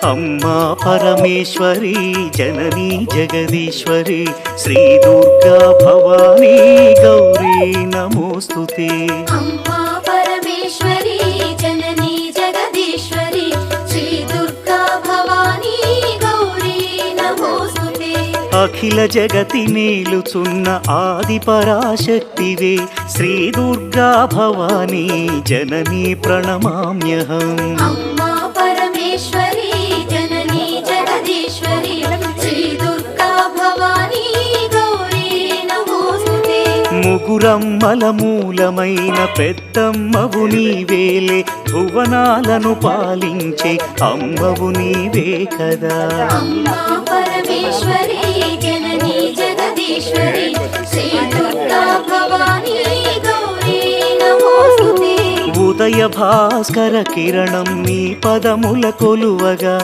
अम्मा परमेश्वरी जननी जगदीश्वरी श्री दुर्गा भवानी गौरी नमोस्तुते। अम्मा परमेश्वरी जननी जगदीश्वरी श्री दुर्गा भवानी गौरी नमोस्तुते। अखिल जगति मेलुचुन्न आदि पराशक्तिवे श्री दुर्गा भवानी जननी प्रणमाम्यहम्। अम्मा परमेश्वरी जननी जगदीश्वरी श्री दुर्गा भवानी गौरी नमोस्तुते। ముగురమ్మల మూలమైన పెద్దమ్మవు నీవేలే భువనాలను పాలించే అమ్మవు నీవే కదా। अम्मा परमेश्वरी जननी जगदीश्वरी श्री दुर्गा भवानी गौरी नमोस्तुते। ఉదయ భాస్కర కిరణం నీ పదముల కొలువగా